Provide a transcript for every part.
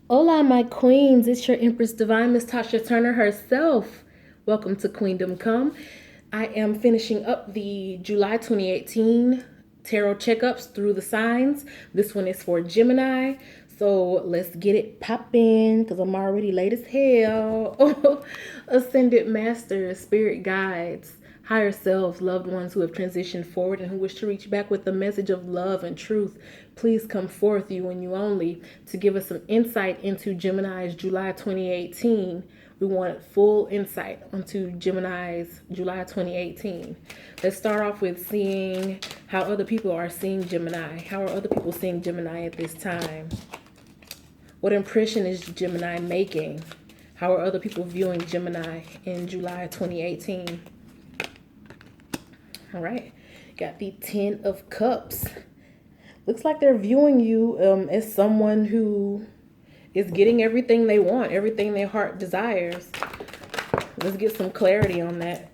Hola, my queens. It's your Empress Divine, Miss Tasha Turner herself. Welcome to Queendom Come. I am finishing up the July 2018 tarot checkups through the signs. This one is for Gemini. So let's get it popping because I'm already late as hell. Ascended Masters, Spirit Guides, higher selves, loved ones who have transitioned forward and who wish to reach back with a message of love and truth. Please come forth, you and you only, to give us some insight into Gemini's July 2018. We want full insight onto Gemini's July 2018. Let's start off with seeing how other people are seeing Gemini. How are other people seeing Gemini at this time? What impression is Gemini making? How are other people viewing Gemini in July 2018? All right, got the Ten of Cups. Looks like they're viewing you as someone who is getting everything they want, everything their heart desires. Let's get some clarity on that.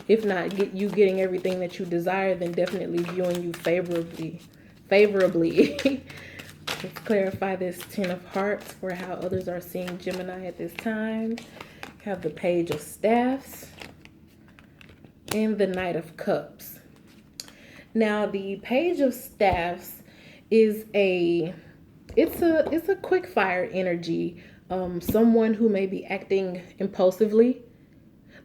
If not getting everything that you desire, then definitely viewing you favorably. Let's clarify this Ten of Hearts for how others are seeing Gemini at this time. Have the Page of Staffs and the Knight of Cups. Now the Page of Staffs is a quick fire energy. Someone who may be acting impulsively.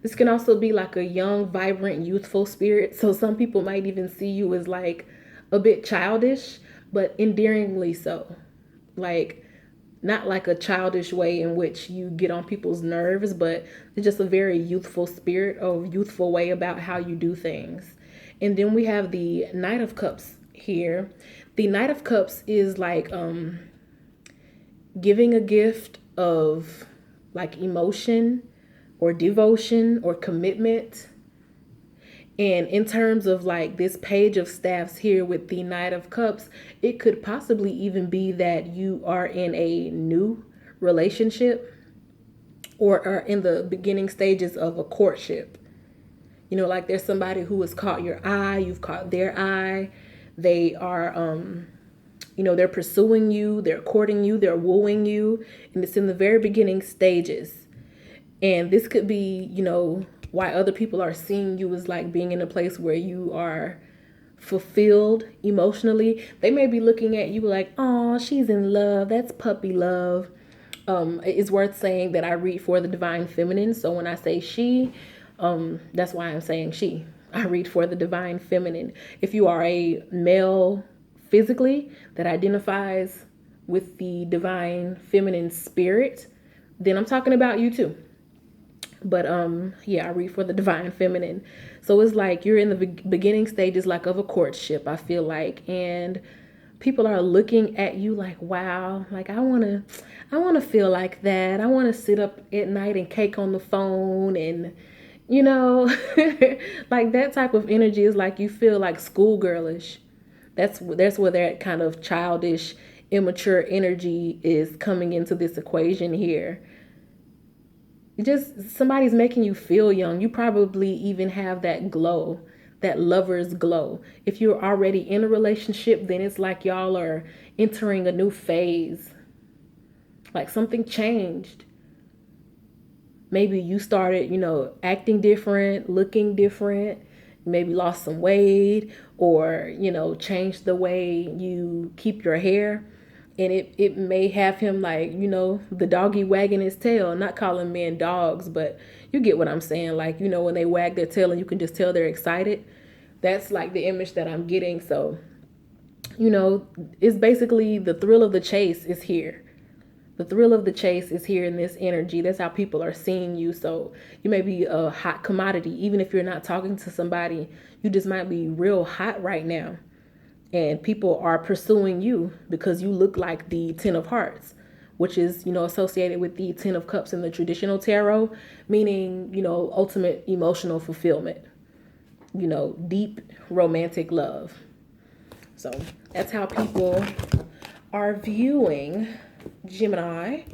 This can also be like a young, vibrant, youthful spirit. So some people might even see you as like a bit childish, but endearingly so. Like, not like a childish way in which you get on people's nerves, but it's just a very youthful spirit or youthful way about how you do things. And then we have the Knight of Cups here. The Knight of Cups is like giving a gift of like emotion or devotion or commitment. And in terms of like this Page of Staffs here with the Knight of Cups, it could possibly even be that you are in a new relationship or are in the beginning stages of a courtship. You know, like there's somebody who has caught your eye, you've caught their eye. They are, they're pursuing you, they're courting you, they're wooing you, and it's in the very beginning stages. And this could be, why other people are seeing you as like being in a place where you are fulfilled emotionally. They may be looking at you like, oh, she's in love. That's puppy love. It's worth saying that I read for the divine feminine. So when I say she, that's why I'm saying she. I read for the divine feminine. If you are a male physically that identifies with the divine feminine spirit, then I'm talking about you too. But yeah, I read for the divine feminine. So it's like you're in the beginning stages like of a courtship, I feel like, and people are looking at you like, wow, like I want to feel like that. I want to sit up at night and cake on the phone and you know like that type of energy is like you feel like schoolgirlish. That's where that kind of childish, immature energy is coming into this equation here. Just somebody's making you feel young. You probably even have that glow, that lover's glow. If you're already in a relationship, then it's like y'all are entering a new phase. Like something changed. Maybe you started, acting different, looking different, maybe lost some weight or, changed the way you keep your hair. And it may have him like, the doggy wagging his tail, not calling men dogs, but you get what I'm saying. Like, when they wag their tail and you can just tell they're excited. That's like the image that I'm getting. So, it's basically the thrill of the chase is here. The thrill of the chase is here in this energy. That's how people are seeing you. So you may be a hot commodity. Even if you're not talking to somebody, you just might be real hot right now. And people are pursuing you because you look like the Ten of Hearts, which is, associated with the Ten of Cups in the traditional tarot, meaning, ultimate emotional fulfillment, deep romantic love. So that's how people are viewing Gemini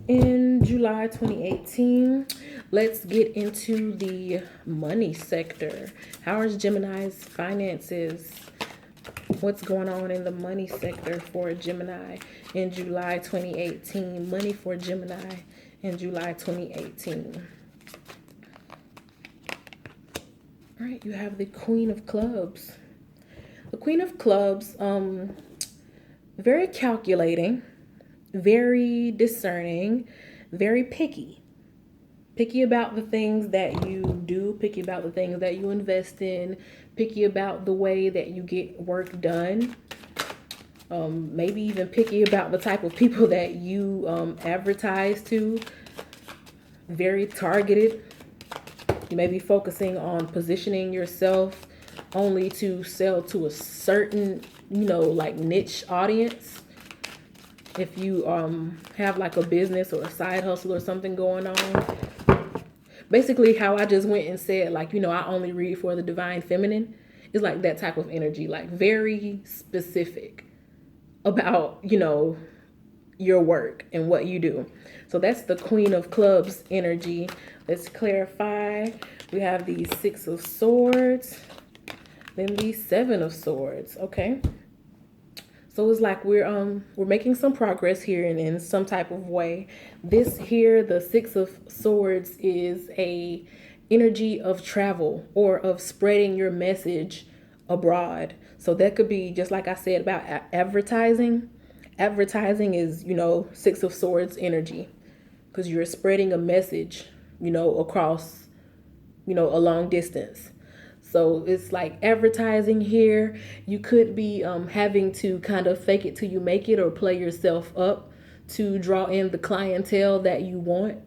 in July 2018. Let's get into the money sector. How is Gemini's finances What's going on in the money sector for Gemini in July 2018? Money for Gemini in July 2018. All right, you have the Queen of Clubs. The Queen of Clubs, very calculating, very discerning, very picky. Picky about the things that you do, picky about the things that you invest in, picky about the way that you get work done. Maybe even picky about the type of people that you advertise to. Very targeted. You may be focusing on positioning yourself only to sell to a certain, like niche audience. If you have like a business or a side hustle or something going on. Basically how I just went and said, like, I only read for the divine feminine. It's like that type of energy, like very specific about, your work and what you do. So that's the Queen of Clubs energy. Let's clarify. We have the Six of Swords, then the Seven of Swords. Okay. So it's like we're making some progress here in some type of way. This here, the Six of Swords, is a energy of travel or of spreading your message abroad. So that could be just like I said about advertising. Advertising is, Six of Swords energy, because you're spreading a message, across, a long distance. So it's like advertising here. You could be having to kind of fake it till you make it or play yourself up to draw in the clientele that you want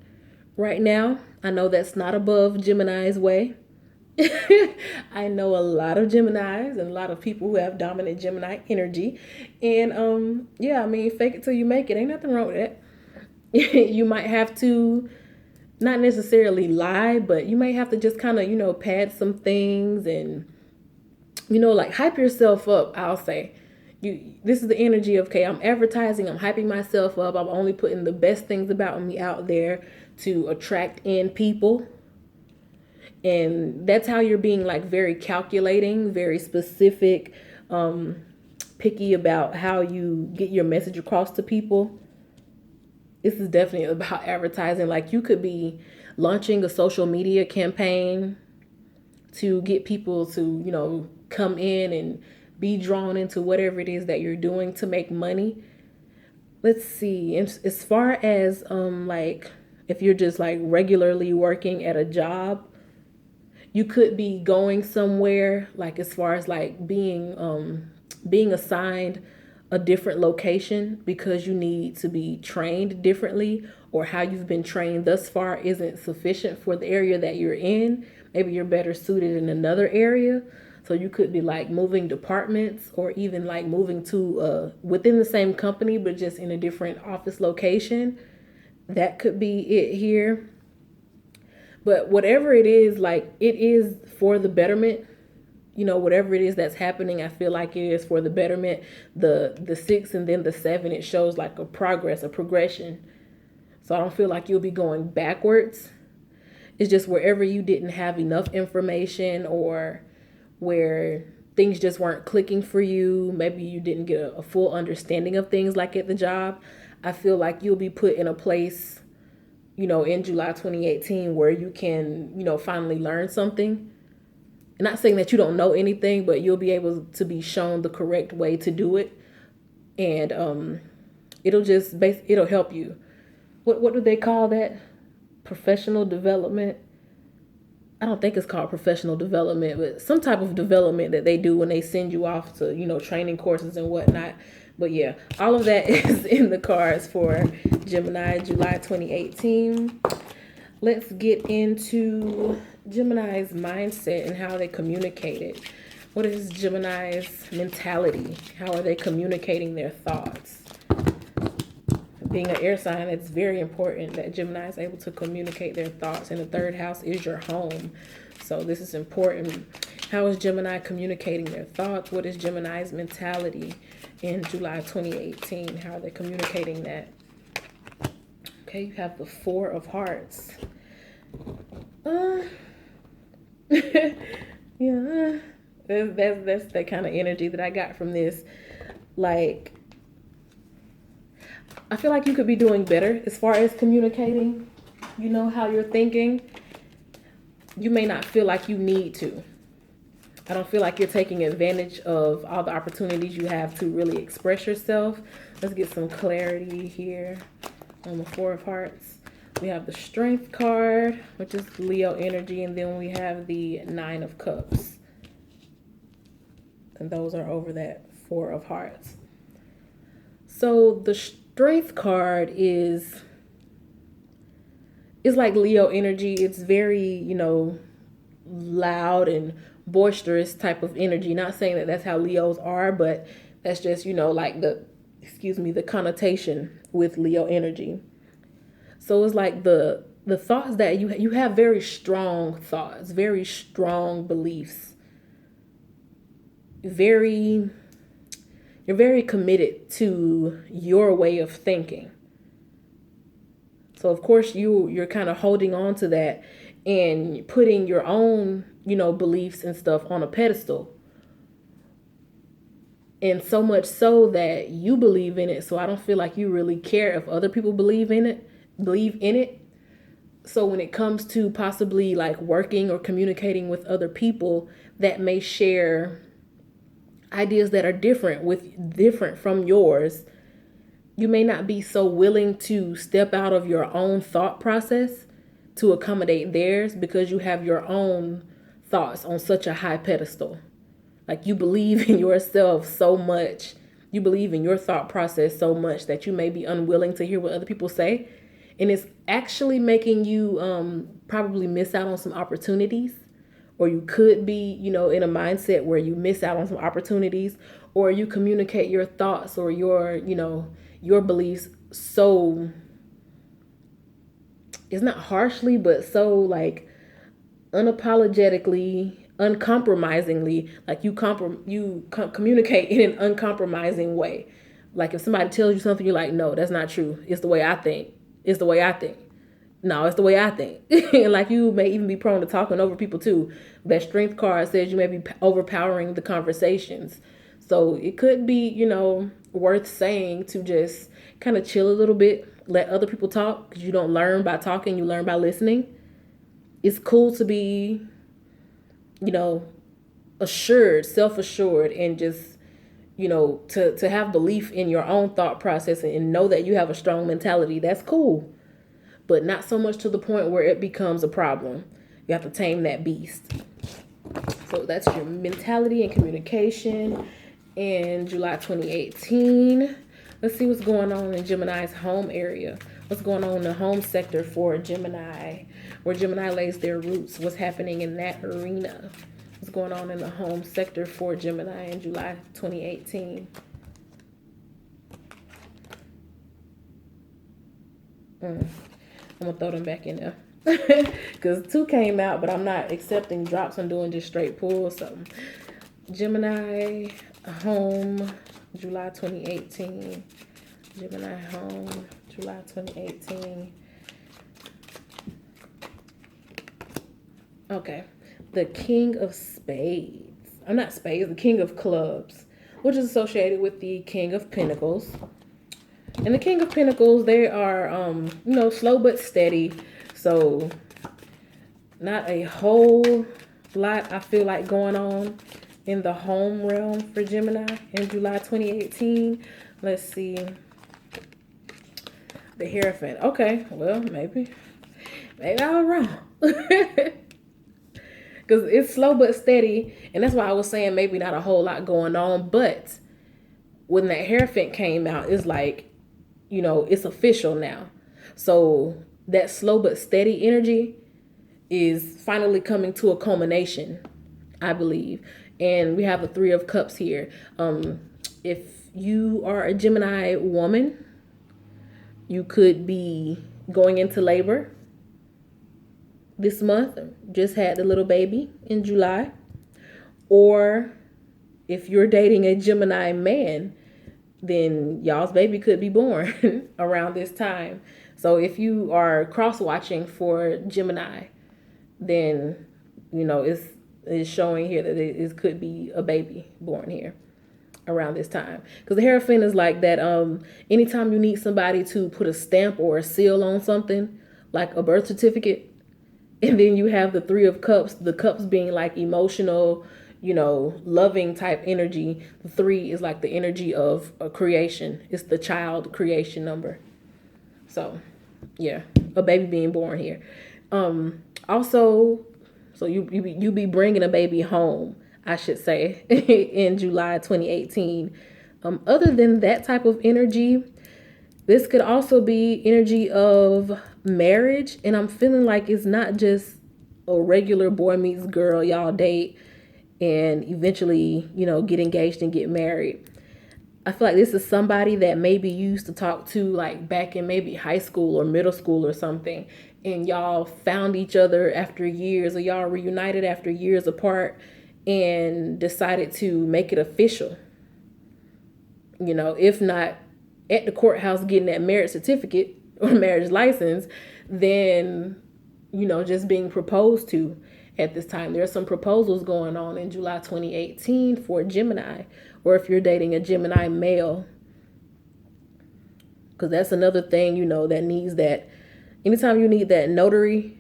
right now. I know that's not above Gemini's way. I know a lot of Geminis and a lot of people who have dominant Gemini energy. And yeah, I mean, fake it till you make it. Ain't nothing wrong with that. You might have to not necessarily lie, but you may have to just kind of, pad some things and, like hype yourself up. I'll say this is the energy of, okay, I'm advertising, I'm hyping myself up. I'm only putting the best things about me out there to attract in people. And that's how you're being like very calculating, very specific, picky about how you get your message across to people. This is definitely about advertising. Like you could be launching a social media campaign to get people to, come in and be drawn into whatever it is that you're doing to make money. Let's see. As far as like if you're just like regularly working at a job, you could be going somewhere, like as far as like being assigned a different location because you need to be trained differently, or how you've been trained thus far isn't sufficient for the area that you're in. Maybe you're better suited in another area. So you could be like moving departments, or even like moving to within the same company but just in a different office location. That could be it here. But whatever it is, like it is for the betterment. Whatever it is that's happening, I feel like it is for the betterment. The 6 and then the 7, it shows like a progress, a progression. So I don't feel like you'll be going backwards. It's just wherever you didn't have enough information, or where things just weren't clicking for you, maybe you didn't get a full understanding of things like at the job. I feel like you'll be put in a place, in July 2018 where you can, finally learn something. Not saying that you don't know anything, but you'll be able to be shown the correct way to do it. And it'll help you. What do they call that? Professional development? I don't think it's called professional development, but some type of development that they do when they send you off to, training courses and whatnot. But yeah, all of that is in the cards for Gemini, July 2018. Let's get into Gemini's mindset and how they communicate it. What is Gemini's mentality? How are they communicating their thoughts? Being an air sign, it's very important that Gemini is able to communicate their thoughts. And the third house is your home. So this is important. How is Gemini communicating their thoughts? What is Gemini's mentality in July 2018? How are they communicating that? Okay, you have the 4 of Hearts. Yeah, That's the kind of energy that I got from this. Like, I feel like you could be doing better as far as communicating, how you're thinking. You may not feel like you need to. I don't feel like you're taking advantage of all the opportunities you have to really express yourself. Let's get some clarity here on the Four of Hearts. We have the Strength card, which is Leo energy, and then we have the Nine of Cups. And those are over that Four of Hearts. So the Strength card is like Leo energy. It's very, loud and boisterous type of energy. Not saying that that's how Leos are, but that's just, like the connotation with Leo energy. So it's like the thoughts that you have very strong thoughts, very strong beliefs. You're very committed to your way of thinking. So of course you're kind of holding on to that and putting your own, beliefs and stuff on a pedestal. And so much so that you believe in it. So I don't feel like you really care if other people believe in it. So when it comes to possibly like working or communicating with other people that may share ideas that are different from yours, you may not be so willing to step out of your own thought process to accommodate theirs because you have your own thoughts on such a high pedestal. Like you believe in yourself so much, you believe in your thought process so much that you may be unwilling to hear what other people say. And it's actually making you probably miss out on some opportunities, or you could be, in a mindset where you miss out on some opportunities, or you communicate your thoughts or your beliefs so, it's not harshly, but so like unapologetically, uncompromisingly, like you communicate in an uncompromising way. Like if somebody tells you something, you're like, no, that's not true. It's the way I think. It's the way I think. No, it's the way I think. And like you may even be prone to talking over people too. That Strength card says you may be overpowering the conversations. So it could be, worth saying to just kind of chill a little bit, let other people talk, because you don't learn by talking, you learn by listening. It's cool to be, self-assured, and just, to have belief in your own thought process and know that you have a strong mentality. That's cool. But not so much to the point where it becomes a problem. You have to tame that beast. So that's your mentality and communication in July 2018. Let's see what's going on in Gemini's home area. What's going on in the home sector for Gemini, where Gemini lays their roots. What's happening in that arena? What's going on in the home sector for Gemini in July 2018? I'm gonna throw them back in there because 2 came out, but I'm not accepting drops. I'm doing just straight pulls. So Gemini home, July 2018. Gemini home, July 2018. Okay, the King of Spades. I'm not Spades. The King of Clubs, which is associated with the King of Pentacles. And the King of Pentacles, they are, slow but steady. So not a whole lot, I feel like, going on in the home realm for Gemini in July 2018. Let's see. The Hierophant. Okay, well, maybe I was wrong. Because it's slow but steady. And that's why I was saying maybe not a whole lot going on. But when that Hierophant came out, it's like, it's official now. So that slow but steady energy is finally coming to a culmination, I believe. And we have the 3 of Cups here. If you are a Gemini woman, you could be going into labor this month. Just had the little baby in July. Or if you're dating a Gemini man, then y'all's baby could be born around this time. So if you are cross-watching for Gemini, then, it's is showing here that it could be a baby born here around this time, because the Hierophant is like that. Anytime you need somebody to put a stamp or a seal on something, like a birth certificate, and then you have the Three of Cups, the cups being like emotional, loving type energy. The 3 is like the energy of a creation. It's the child creation number. So yeah, a baby being born here. Also, so you be bringing a baby home, I should say, in July 2018. Other than that type of energy, this could also be energy of marriage, and I'm feeling like it's not just a regular boy meets girl, y'all date and eventually, get engaged and get married. I feel like this is somebody that maybe you used to talk to like back in maybe high school or middle school or something, and y'all found each other after years, or y'all reunited after years apart and decided to make it official. If not at the courthouse getting that marriage certificate or marriage license, then, just being proposed to at this time. There are some proposals going on in July 2018 for Gemini, or if you're dating a Gemini male, because that's another thing, that needs that. Anytime you need that notary,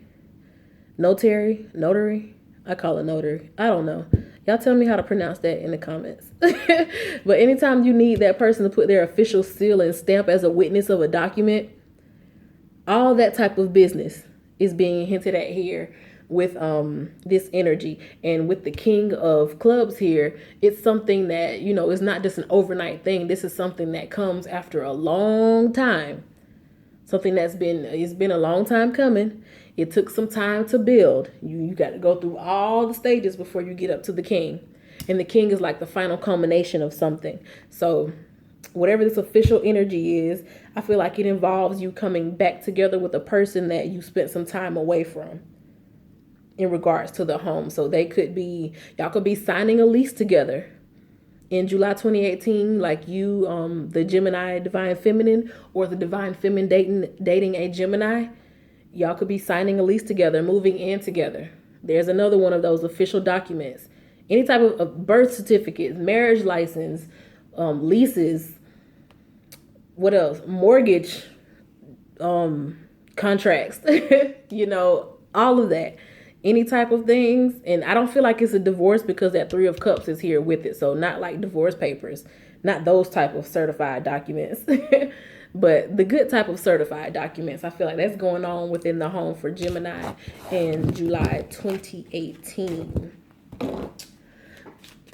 I call it notary. I don't know. Y'all tell me how to pronounce that in the comments. But anytime you need that person to put their official seal and stamp as a witness of a document, all that type of business is being hinted at here with this energy. And with the King of Clubs here, it's something that, is not just an overnight thing. This is something that comes after a long time. Something it's been a long time coming. It took some time to build. You got to go through all the stages before you get up to the king. And the king is like the final culmination of something. So whatever this official energy is, I feel like it involves you coming back together with a person that you spent some time away from in regards to the home. So y'all could be signing a lease together in July 2018, like you, the Gemini Divine Feminine, or the Divine Feminine dating a Gemini. Y'all could be signing a lease together, moving in together. There's another one of those official documents. Any type of birth certificates, marriage license, leases, what else? Mortgage contracts, all of that. Any type of things. And I don't feel like it's a divorce because that 3 of Cups is here with it. So not like divorce papers, not those type of certified documents, but the good type of certified documents. I feel like that's going on within the home for Gemini in July 2018.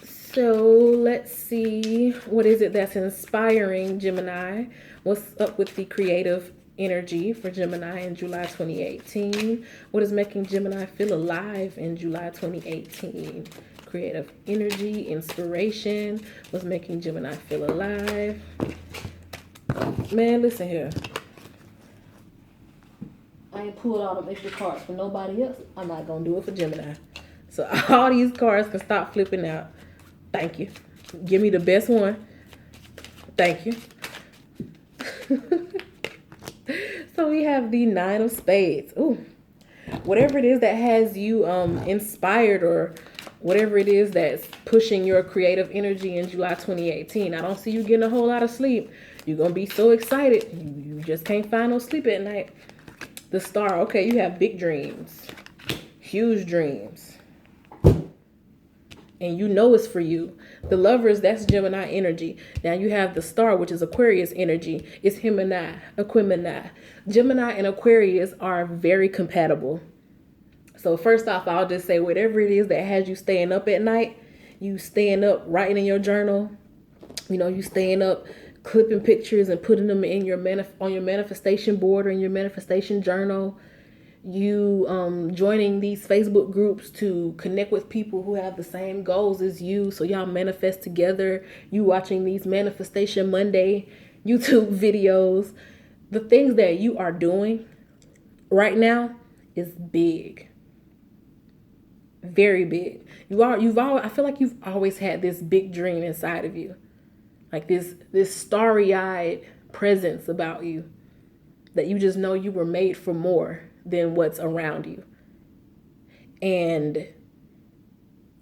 So let's see, what is it that's inspiring Gemini? What's up with the creative energy for Gemini in July 2018? What is making Gemini feel alive in July 2018? Creative energy, inspiration. What's making Gemini feel alive? Man, listen here. I ain't pulled all them extra cards for nobody else. I'm not gonna do it for Gemini. So all these cards can stop flipping out. Thank you. Give me the best one. Thank you. So we have the 9 of Spades. Ooh, whatever it is that has you inspired, or whatever it is that's pushing your creative energy in July 2018. I don't see you getting a whole lot of sleep. You're going to be so excited. You just can't find no sleep at night. The Star. Okay, you have big dreams. Huge dreams. And it's for you. The Lovers, that's Gemini energy. Now you have the Star, which is Aquarius energy. It's Aquemini. Gemini and Aquarius are very compatible. So first off, I'll just say whatever it is that has you staying up at night, you staying up writing in your journal, you staying up clipping pictures and putting them in on your manifestation board or in your manifestation journal. You joining these Facebook groups to connect with people who have the same goals as you, so y'all manifest together. You watching these Manifestation Monday YouTube videos. The things that you are doing right now is big. Very big. I feel like you've always had this big dream inside of you. Like this starry-eyed presence about you, that you just know you were made for more than what's around you. And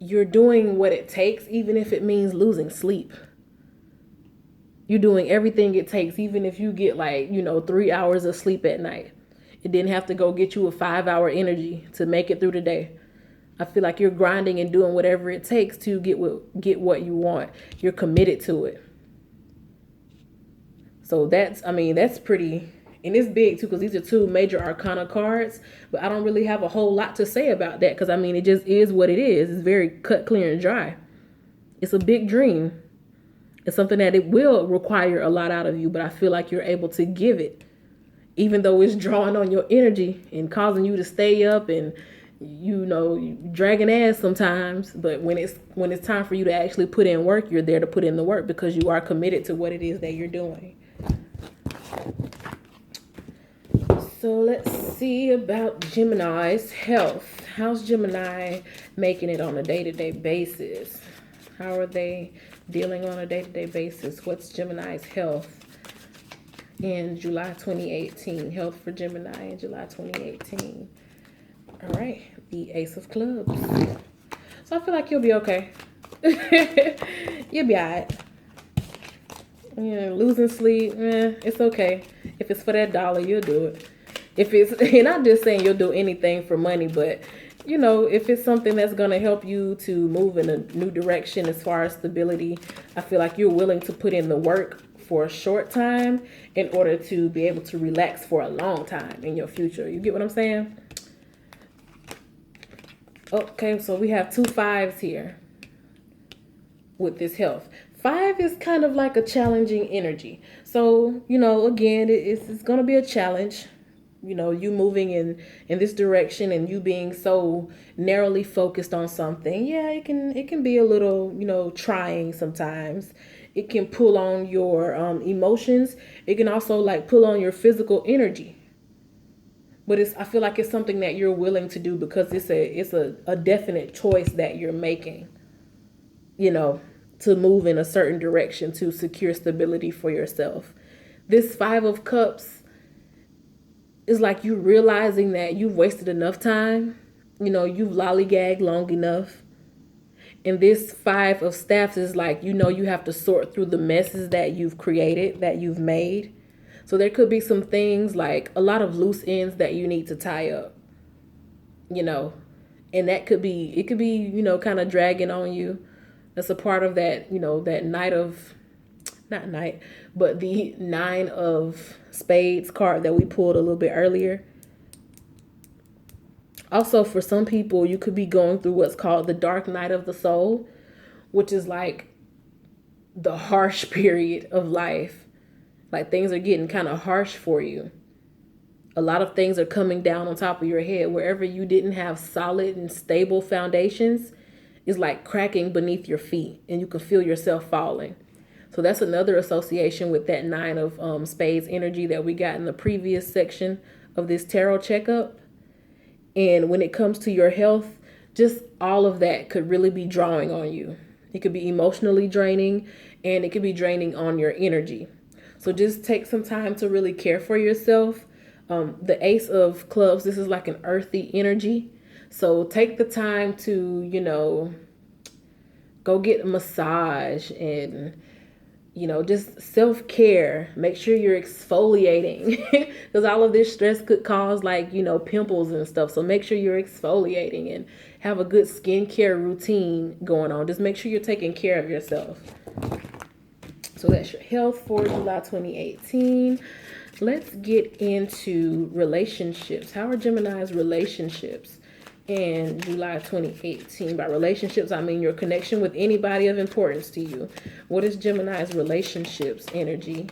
you're doing what it takes, even if it means losing sleep. You're doing everything it takes, even if you get like, 3 hours of sleep at night. It didn't have to go get you a 5-hour energy to make it through the day. I feel like you're grinding and doing whatever it takes to get what you want. You're committed to it. So that's pretty, and it's big too, because these are two major arcana cards, but I don't really have a whole lot to say about that, because it just is what it is. It's very cut, clear, and dry. It's a big dream. It's something that it will require a lot out of you, but I feel like you're able to give it, even though it's drawing on your energy and causing you to stay up and dragging ass sometimes. But when it's time for you to actually put in work, you're there to put in the work, because you are committed to what it is that you're doing. So let's see about Gemini's health. How's Gemini making it on a day-to-day basis? How are they dealing on a day-to-day basis? What's Gemini's health in July 2018? Health for Gemini in July 2018. All right, the Ace of Clubs. So I feel like you'll be okay. You'll be all right. Losing sleep, it's okay. If it's for that dollar, you'll do it. And I'm just saying you'll do anything for money, but if it's something that's going to help you to move in a new direction as far as stability, I feel like you're willing to put in the work for a short time in order to be able to relax for a long time in your future. You get what I'm saying? Okay, so we have 2 5s here with this health. 5 is kind of like a challenging energy. So, again, it's going to be a challenge. You moving in this direction and you being so narrowly focused on something. Yeah, it can be a little, trying sometimes. It can pull on your emotions. It can also like pull on your physical energy. But I feel like it's something that you're willing to do, because it's a definite choice that you're making, to move in a certain direction to secure stability for yourself. This 5 of Cups is like you realizing that you've wasted enough time. You've lollygagged long enough. And this 5 of Staffs is like, you have to sort through the messes that you've created, that you've made. So there could be some things like a lot of loose ends that you need to tie up, and it could be, kind of dragging on you. That's a part of that, that the 9 of Spades card that we pulled a little bit earlier. Also, for some people, you could be going through what's called the dark night of the soul, which is like the harsh period of life. Like things are getting kind of harsh for you. A lot of things are coming down on top of your head. Wherever you didn't have solid and stable foundations is like cracking beneath your feet, and you can feel yourself falling. So that's another association with that 9 of Spades energy that we got in the previous section of this tarot checkup. And when it comes to your health, just all of that could really be drawing on you. It could be emotionally draining, and it could be draining on your energy. So just take some time to really care for yourself. The Ace of Clubs, this is like an earthy energy. So take the time to, go get a massage and, just self-care. Make sure you're exfoliating, because all of this stress could cause like, pimples and stuff. So make sure you're exfoliating and have a good skincare routine going on. Just make sure you're taking care of yourself. So that's your health for July 2018. Let's get into relationships. How are Gemini's relationships in July 2018? By relationships, I mean your connection with anybody of importance to you. What is Gemini's relationships energy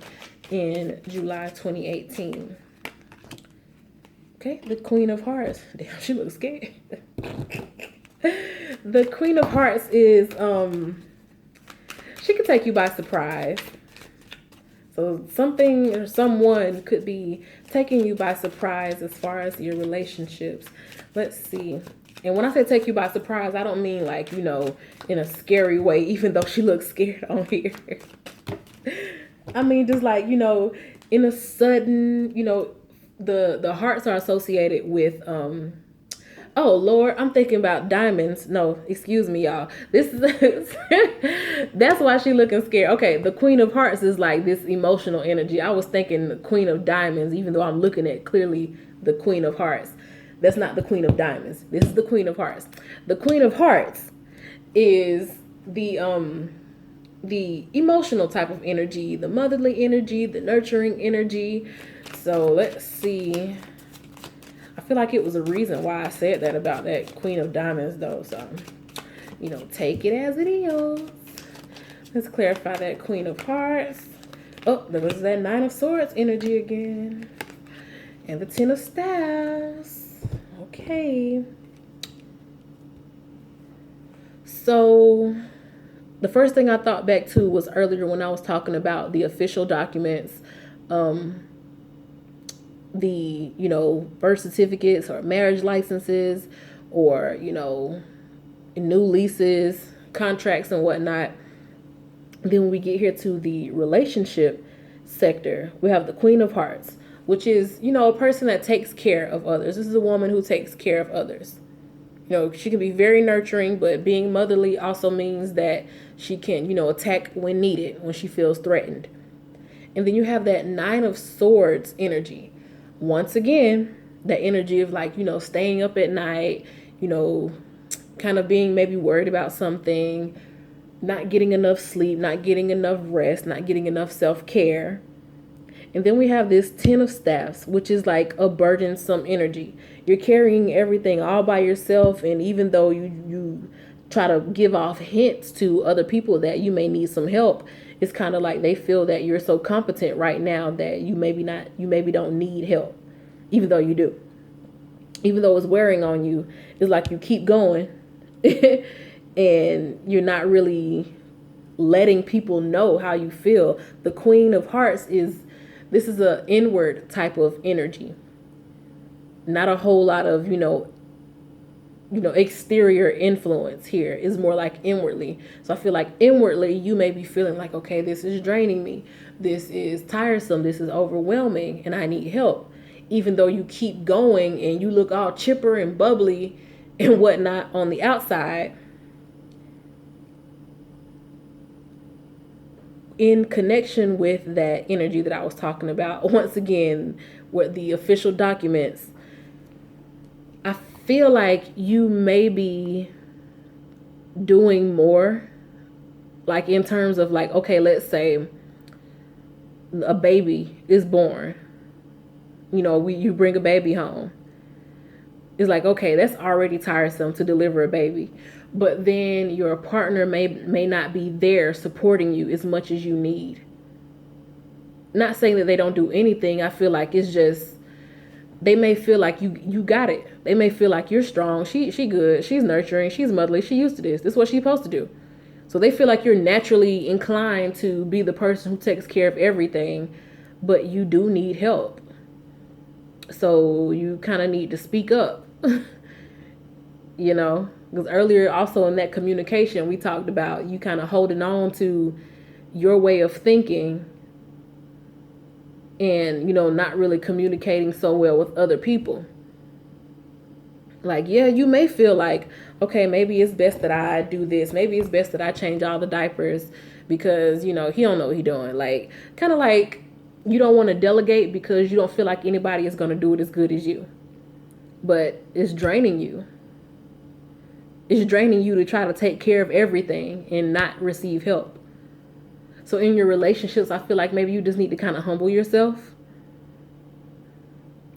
in July 2018? Okay, the Queen of Hearts. Damn, she looks scared. The Queen of Hearts is she could take you by surprise. So something or someone could be taking you by surprise as far as your relationships. Let's see. And when I say take you by surprise, I don't mean like, in a scary way, even though she looks scared on here. I mean, just like, in a sudden, the hearts are associated with Oh Lord, I'm thinking about diamonds. No, excuse me, y'all. This is that's why she looking scared. Okay, the Queen of Hearts is like this emotional energy. I was thinking the Queen of Diamonds, even though I'm looking at clearly the Queen of Hearts. That's not the Queen of Diamonds. This is the Queen of Hearts. The Queen of Hearts is the emotional type of energy, the motherly energy, the nurturing energy. So let's see. I feel like it was a reason why I said that about that Queen of Diamonds, though. So, take it as it is. Let's clarify that Queen of Hearts. Oh, there was that Nine of Swords energy again. And the Ten of Staffs. Okay. So, the first thing I thought back to was earlier when I was talking about the official documents. The birth certificates or marriage licenses or new leases, contracts and whatnot. Then when we get here to the relationship sector, we have the Queen of Hearts, which is a person that takes care of others. This is a woman who takes care of others. She can be very nurturing, but being motherly also means that she can attack when needed, when she feels threatened. And then you have that Nine of Swords energy. Once again, that energy of staying up at night, kind of being maybe worried about something, not getting enough sleep, not getting enough rest, not getting enough self-care. And then we have this Ten of Staffs, which is like a burdensome energy. You're carrying everything all by yourself, and even though you try to give off hints to other people that you may need some help, it's kind of like they feel that you're so competent right now that you maybe don't need help, even though you do. Even though it's wearing on you, it's like you keep going and you're not really letting people know how you feel. The Queen of Hearts is an inward type of energy. Not a whole lot of, exterior influence here. Is more like inwardly. So I feel like inwardly you may be feeling like, okay, this is draining me. This is tiresome. This is overwhelming and I need help. Even though you keep going and you look all chipper and bubbly and whatnot on the outside, in connection with that energy that I was talking about, once again, with the official documents, I feel like you may be doing more, like in terms of like, okay, let's say a baby is born. You bring a baby home. It's like, okay, that's already tiresome to deliver a baby. But then your partner may not be there supporting you as much as you need. Not saying that they don't do anything. I feel like it's just, they may feel like you got it. They may feel like you're strong. She good. She's nurturing. She's motherly. She used to this. This is what she's supposed to do. So they feel like you're naturally inclined to be the person who takes care of everything, but you do need help. So you kind of need to speak up, because earlier also in that communication, we talked about you kind of holding on to your way of thinking and, not really communicating so well with other people. Like, yeah, you may feel like, okay, maybe it's best that I do this. Maybe it's best that I change all the diapers because, he don't know what he's doing. Like, kind of like you don't want to delegate because you don't feel like anybody is going to do it as good as you. But it's draining you. It's draining you to try to take care of everything and not receive help. So in your relationships, I feel like maybe you just need to kind of humble yourself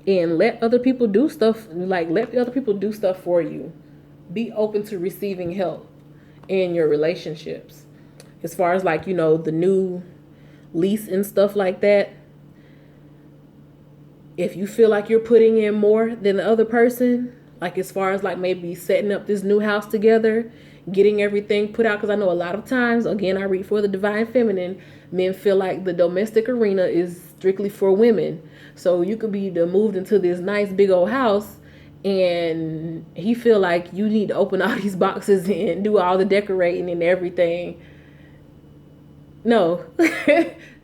and let other people do stuff. Like, let other people do stuff for you. Be open to receiving help in your relationships. As far as like, the new lease and stuff like that. If you feel like you're putting in more than the other person, like as far as like maybe setting up this new house together, getting everything put out. Because I know a lot of times, again, I read for the Divine Feminine, men feel like the domestic arena is strictly for women. So you could be moved into this nice big old house and he feel like you need to open all these boxes and do all the decorating and everything. No,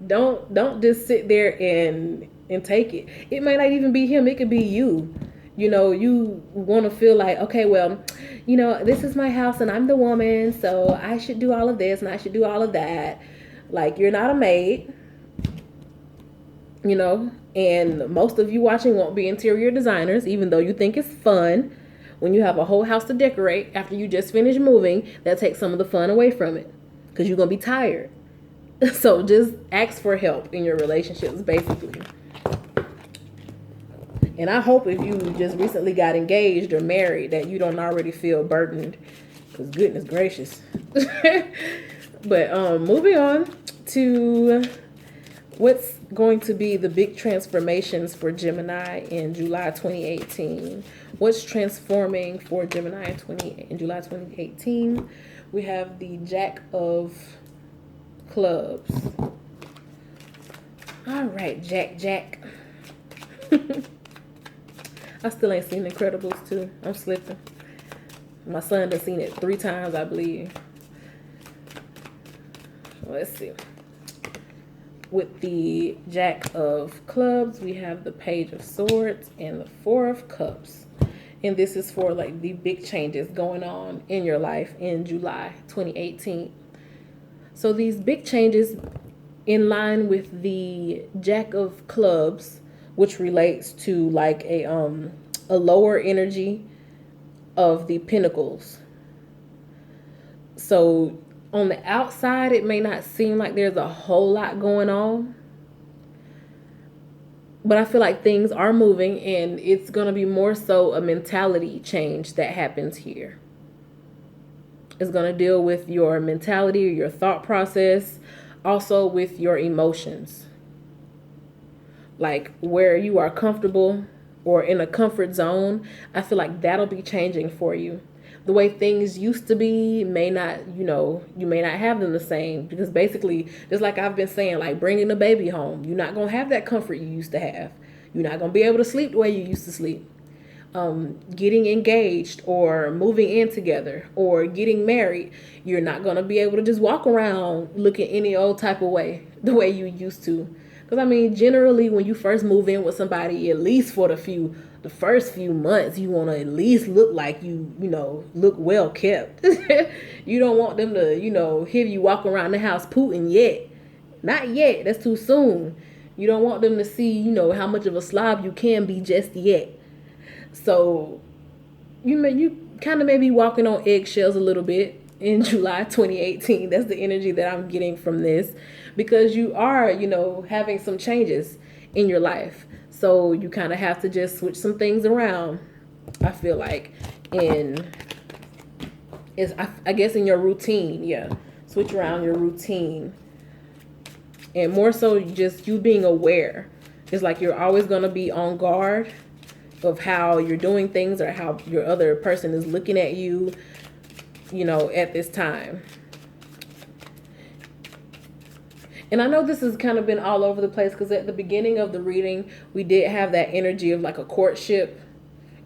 don't just sit there and take it. It may not even be him. It could be you. You want to feel like, okay, well, this is my house and I'm the woman, so I should do all of this and I should do all of that. Like, you're not a maid, and most of you watching won't be interior designers, even though you think it's fun. When you have a whole house to decorate after you just finished moving, that takes some of the fun away from it because you're going to be tired. So just ask for help in your relationships, basically. And I hope if you just recently got engaged or married that you don't already feel burdened, because goodness gracious. But moving on to what's going to be the big transformations for Gemini in July 2018. What's transforming for Gemini in July 2018? We have the Jack of Clubs. All right, Jack. I still ain't seen Incredibles 2. I'm slipping. My son has seen it 3 times, I believe. Let's see. With the Jack of Clubs, we have the Page of Swords and the Four of Cups. And this is for like the big changes going on in your life in July 2018. So these big changes in line with the Jack of Clubs, which relates to like a lower energy of the Pentacles. So on the outside, it may not seem like there's a whole lot going on, but I feel like things are moving, and it's going to be more so a mentality change that happens here. It's going to deal with your mentality, your thought process, also with your emotions. Like where you are comfortable or in a comfort zone, I feel like that'll be changing for you. The way things used to be may not, you may not have them the same, because basically, just like I've been saying, like bringing a baby home, you're not going to have that comfort you used to have. You're not going to be able to sleep the way you used to sleep. Getting engaged or moving in together or getting married, you're not going to be able to just walk around looking any old type of way, the way you used to. Because, I mean, generally, when you first move in with somebody, at least for the first few months, you want to at least look like look well kept. You don't want them to, hear you walk around the house pooting yet. Not yet. That's too soon. You don't want them to see, how much of a slob you can be just yet. So, you kind of may be walking on eggshells a little bit in July 2018. That's the energy that I'm getting from this, because you are, having some changes in your life. So you kind of have to just switch some things around, I feel like, I guess in your routine. Yeah. Switch around your routine. And more so just you being aware. It's like you're always going to be on guard of how you're doing things or how your other person is looking at you, at this time. And I know this has kind of been all over the place, because at the beginning of the reading, we did have that energy of like a courtship,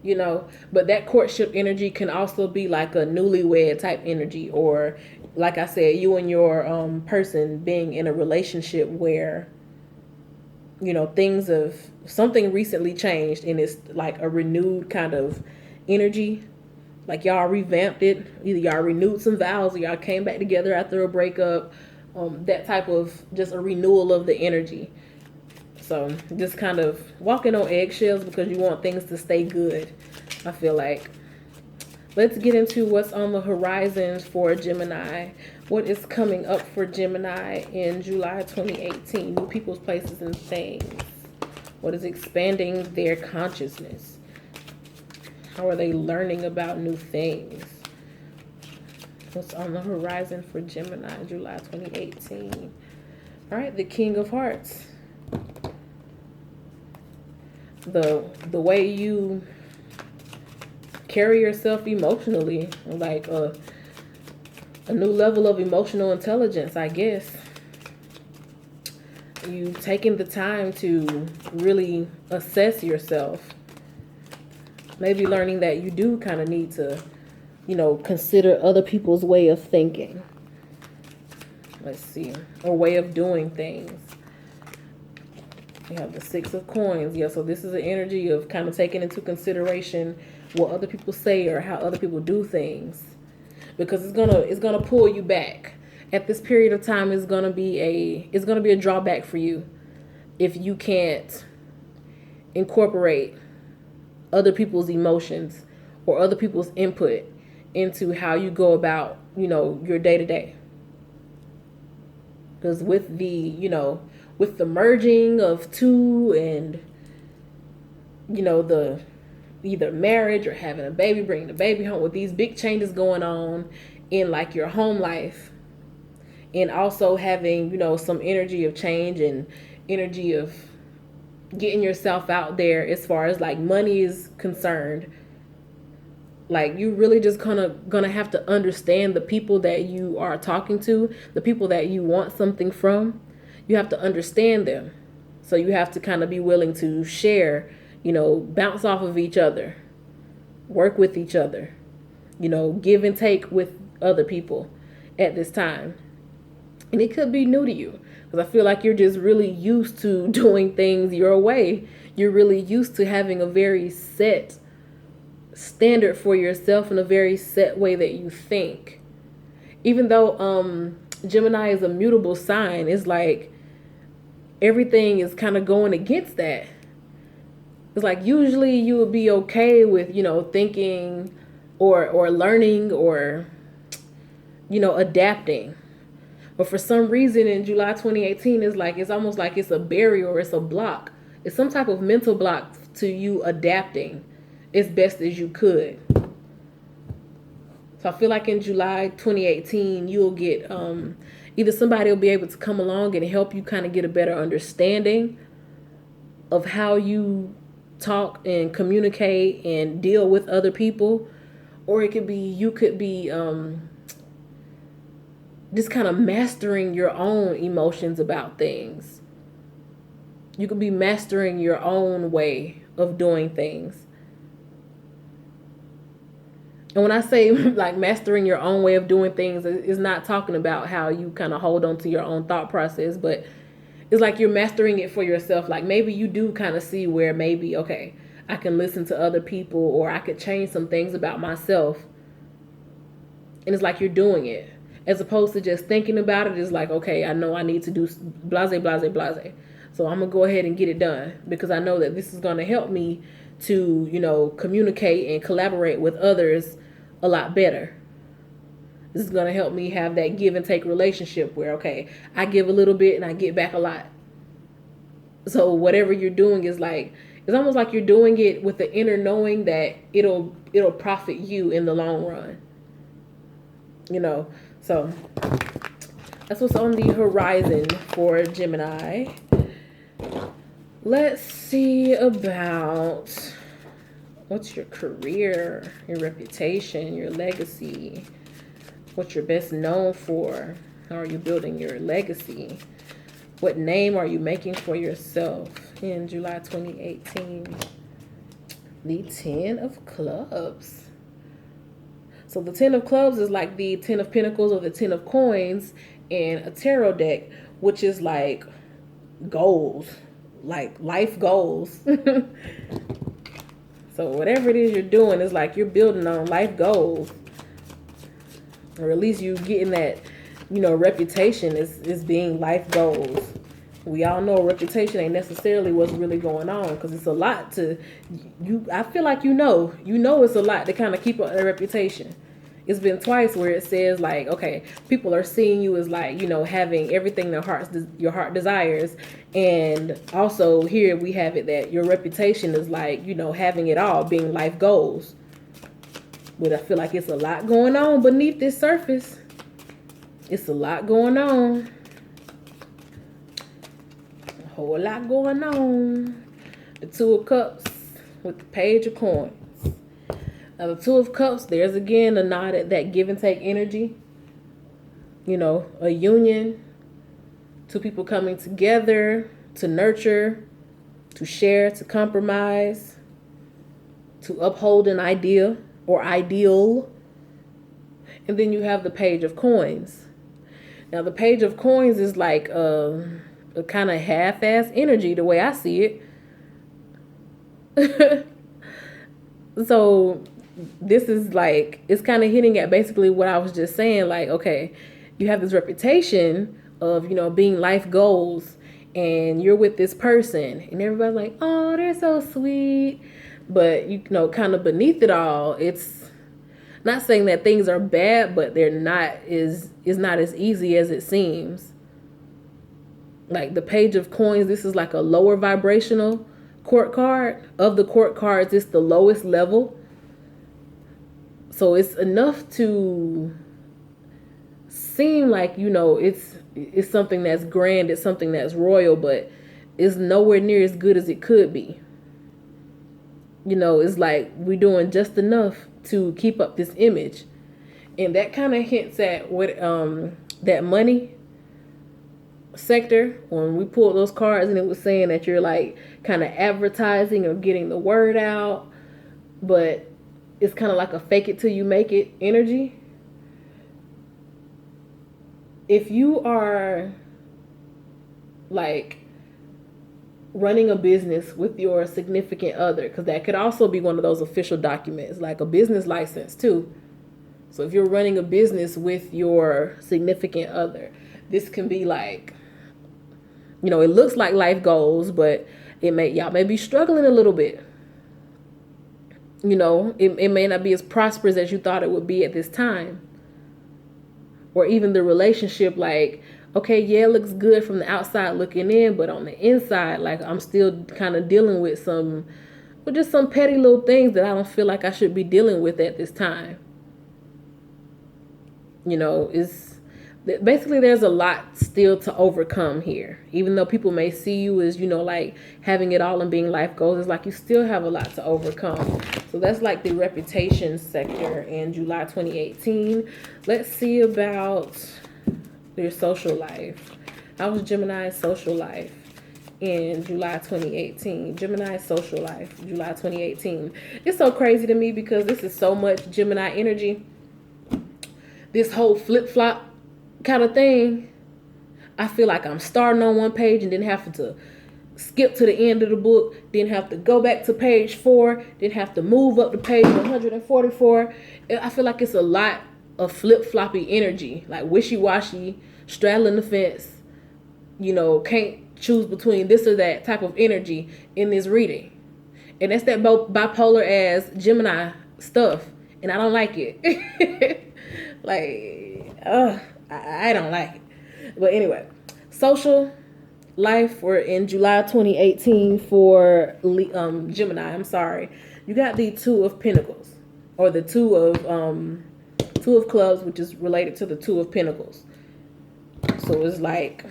but that courtship energy can also be like a newlywed type energy, or like I said, you and your person being in a relationship where, something recently changed and it's like a renewed kind of energy. Like y'all revamped it. Either y'all renewed some vows or y'all came back together after a breakup. That type of just a renewal of the energy. So just kind of walking on eggshells because you want things to stay good, I feel like. Let's get into what's on the horizon for Gemini. What is coming up for Gemini in July 2018? New people's, places, and things. What is expanding their consciousness? How are they learning about new things? What's on the horizon for Gemini, July 2018? All right, the King of Hearts. The way you carry yourself emotionally, like a new level of emotional intelligence, I guess. You taking the time to really assess yourself. Maybe learning that you do kind of need to, consider other people's way of thinking. Let's see. Or way of doing things. You have the Six of Coins. Yeah, so this is an energy of kind of taking into consideration what other people say or how other people do things, because it's gonna pull you back. At this period of time, it's gonna be a drawback for you if you can't incorporate other people's emotions or other people's input into how you go about, your day to day. Because with the merging of two and, the either marriage or having a baby, bringing the baby home, with these big changes going on in like your home life, and also having, some energy of change and energy of getting yourself out there as far as like money is concerned. Like, you really just gonna have to understand the people that you are talking to, the people that you want something from. You have to understand them. So you have to kind of be willing to share, bounce off of each other, work with each other, give and take with other people at this time. And it could be new to you, because I feel like you're just really used to doing things your way. You're really used to having a very set standard for yourself in a very set way that you think. Even though Gemini is a mutable sign, it's like everything is kind of going against that. It's like usually you would be okay with, thinking or learning or, adapting. But for some reason in July 2018, it's almost like it's a barrier or it's a block. It's some type of mental block to you adapting as best as you could. So I feel like in July 2018, you'll get either somebody will be able to come along and help you kind of get a better understanding of how you talk and communicate and deal with other people, or it could be you could be just kind of mastering your own emotions about things. You could be mastering your own way of doing things. And when I say like mastering your own way of doing things, it's not talking about how you kind of hold on to your own thought process, but it's like you're mastering it for yourself. Like maybe you do kind of see where maybe, okay, I can listen to other people, or I could change some things about myself. And it's like you're doing it. As opposed to just thinking about it, it's like, okay, I know I need to do blase, blase, blase. So I'm going to go ahead and get it done, because I know that this is going to help me to, communicate and collaborate with others a lot better. This is going to help me have that give and take relationship where, okay, I give a little bit and I get back a lot. So whatever you're doing is like, it's almost like you're doing it with the inner knowing that it'll profit you in the long run. So that's what's on the horizon for Gemini. Let's see about what's your career, your reputation, your legacy, what you're best known for. How are you building your legacy? What name are you making for yourself in July 2018? The 10 of Clubs. So the 10 of Clubs is like the 10 of Pentacles or the 10 of Coins in a tarot deck, which is like goals, like life goals. So whatever it is you're doing is like you're building on life goals. Or at least you getting that, reputation is being life goals. We all know reputation ain't necessarily what's really going on, because it's a lot to you. I feel like it's a lot to kind of keep a reputation. It's been twice where it says like, okay, people are seeing you as like, having everything your heart desires. And also here we have it that your reputation is like, having it all, being life goals. But I feel like it's a lot going on beneath this surface. It's a lot going on. A whole lot going on. The 2 of Cups with the Page of Coins. Now the 2 of Cups, there's again a nod at that give and take energy. A union. 2 people coming together to nurture, to share, to compromise, to uphold an idea or ideal. And then you have the Page of Coins. Now the Page of Coins is like a kind of half-ass energy the way I see it. So this is like, it's kind of hitting at basically what I was just saying. Like, okay, you have this reputation of, being life goals, and you're with this person and everybody's like, oh, they're so sweet. But, kind of beneath it all, it's not saying that things are bad, but they're not is not as easy as it seems. Like the Page of Coins, this is like a lower vibrational court card. Of the court cards, it's the lowest level. So it's enough to seem like, it's something that's grand, it's something that's royal, but it's nowhere near as good as it could be. It's like we're doing just enough to keep up this image. And that kind of hints at what that money sector, when we pulled those cards, and it was saying that you're like kind of advertising or getting the word out, but it's kind of like a fake it till you make it energy. If you are like running a business with your significant other, because that could also be one of those official documents, like a business license too. So if you're running a business with your significant other, this can be like, it looks like life goals, but y'all may be struggling a little bit. It may not be as prosperous as you thought it would be at this time. Or even the relationship, like, okay, yeah, it looks good from the outside looking in, but on the inside, like, I'm still kind of dealing with just some petty little things that I don't feel like I should be dealing with at this time. It's basically, there's a lot still to overcome here. Even though people may see you as, like having it all and being life goals, it's like you still have a lot to overcome. So that's like the reputation sector in July 2018. Let's see about your social life. How was Gemini's social life in July 2018? Gemini's social life, July 2018. It's so crazy to me because this is so much Gemini energy. This whole flip-flop kind of thing. I feel like I'm starting on one page and then have to skip to the end of the book, then have to go back to page 4, then have to move up to page 144. I feel like it's a lot of flip-floppy energy, like wishy-washy, straddling the fence, can't choose between this or that type of energy in this reading. And that's that bipolar as Gemini stuff, and I don't like it. I don't like it. But anyway, social life, we're in July 2018 for Gemini. I'm sorry. You got the Two of Pentacles, or the Two of Clubs, which is related to the Two of Pentacles. So it's like,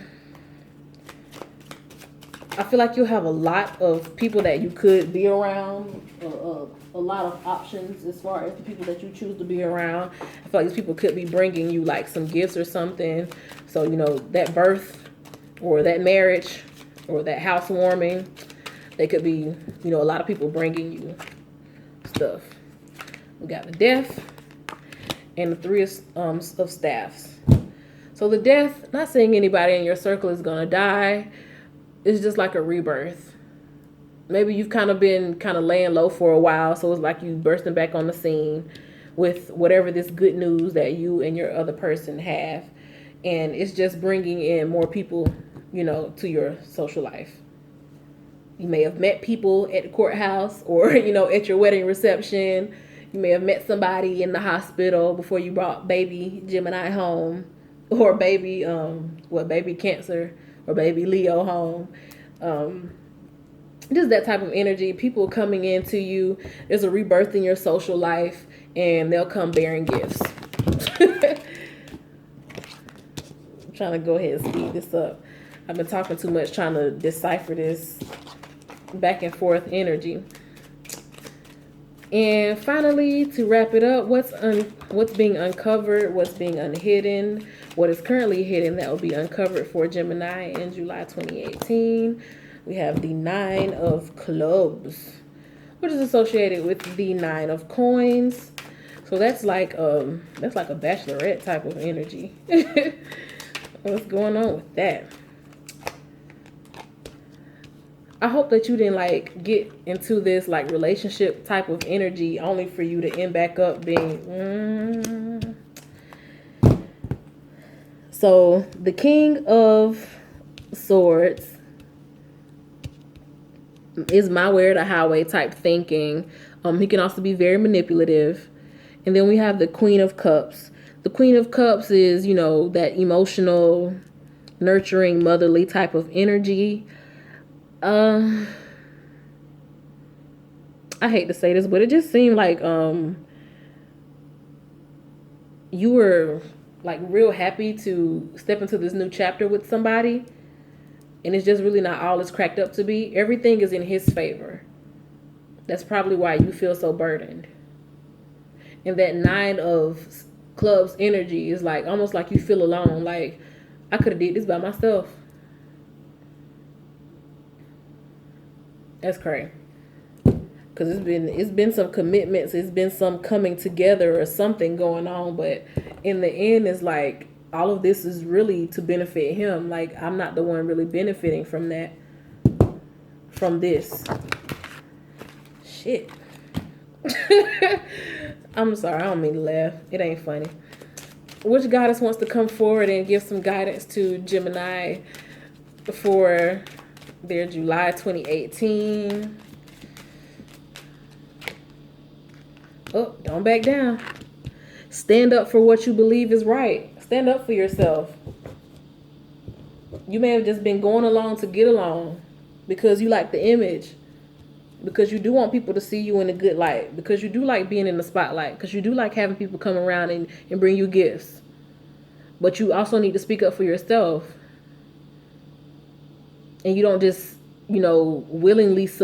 I feel like you'll have a lot of people that you could be around, a lot of options as far as the people that you choose to be around. I feel like these people could be bringing you like some gifts or something. So, that birth or that marriage or that housewarming, they could be, a lot of people bringing you stuff. We got the Death and the Three of Staffs. So the Death, not saying anybody in your circle is going to die. It's just like a rebirth. Maybe you've kind of been laying low for a while, so it's like you bursting back on the scene with whatever this good news that you and your other person have. And it's just bringing in more people, to your social life. You may have met people at the courthouse or, at your wedding reception. You may have met somebody in the hospital before you brought baby Gemini home, or baby Cancer or baby Leo home. Just that type of energy. People coming into you. There's a rebirth in your social life, and they'll come bearing gifts. I'm trying to go ahead and speed this up. I've been talking too much trying to decipher this back and forth energy. And finally, to wrap it up, what's being uncovered, what's being unhidden, what is currently hidden that will be uncovered for Gemini in July 2018. We have the Nine of Clubs, which is associated with the Nine of Coins. So that's like a bachelorette type of energy. What's going on with that? I hope that you didn't like get into this like relationship type of energy only for you to end back up being. So the King of Swords is my way or the highway type thinking. He can also be very manipulative. And then we have the Queen of Cups. The Queen of Cups is, you know, that emotional, nurturing, motherly type of energy. I hate to say this, but it just seemed like you were like real happy to step into this new chapter with somebody, and it's just really not all it's cracked up to be. Everything is in his favor. That's probably why you feel so burdened. And that 9 of clubs energy is like almost like you feel alone. Like, I could have did this by myself. That's crazy. Because it's been some commitments, it's been some coming together or something going on, but in the end it's like all of this is really to benefit him. Like, I'm not the one really benefiting from that, from this shit. I'm sorry, I don't mean to laugh, it ain't funny. Which goddess wants to come forward and give some guidance to Gemini for their July 2018? Oh, don't back down. Stand up for what you believe is right. Stand up for yourself. You may have just been going along to get along because you like the image, because you do want people to see you in a good light, because you do like being in the spotlight, because you do like having people come around and bring you gifts. But you also need to speak up for yourself. And you don't just, willingly